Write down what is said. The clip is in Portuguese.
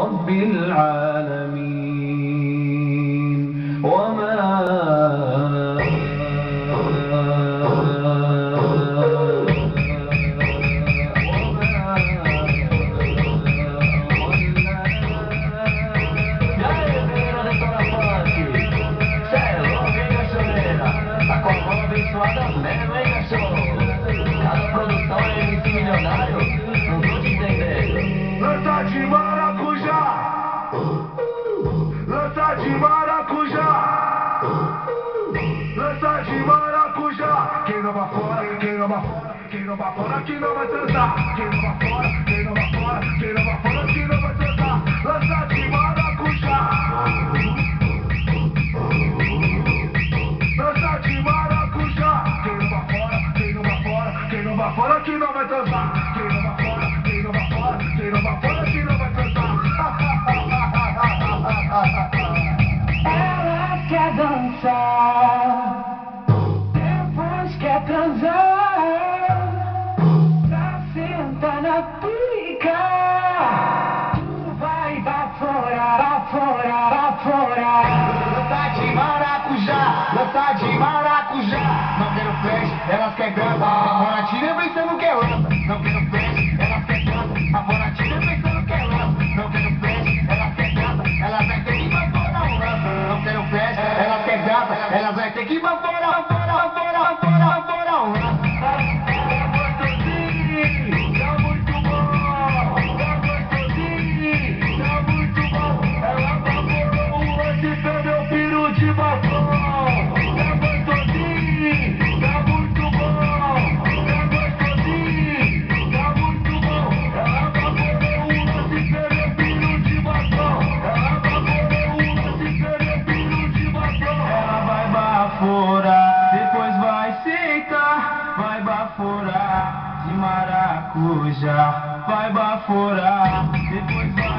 رب العالمين وما Abençoada mesmo, hein, cachorro? Cada produção é MC milionário? Não tô te entendendo. Lança de maracujá! Lança de maracujá! Lança de maracujá! Quem não vai fora, quem não vai fora, quem não vai fora, quem não vai transar. Quem não vai fora, quem não vai fora, quem não vai fora, quem não vai transar. Lança de maracujá! Lança de maracujá! Quem não vai fora, quem não vai fora, quem não vai fora, quem não vai transar. Quem não vai fora, quem não vai fora, quem não vai fora, quem não vai transar. Ela quer dançar, depois quer transar, pra sentar na pica. Tu vai baforar, baforar, baforar. Lança de maracujá, lança de maracujá. Não quero flash, elas quer grana. A Fonatina pensando que é lança. Não quero flash, elas quer grana. A Fonatina pensando que é lança. Não quero flash, elas quer grana. Elas vai ter que baforar um lança. Não quero flash, elas quer grana. Elas vai ter que baforar, baforar, baforar, baforar, baforar um lança. De batom, tá gostosinho, tá muito bom, tá gostosinho, tá muito bom. Ela baforou o lance perebino de batom, ela baforou o lance perebino de batom. Ela vai baforar, depois vai sentar, vai baforar de maracujá, vai baforar, depois vai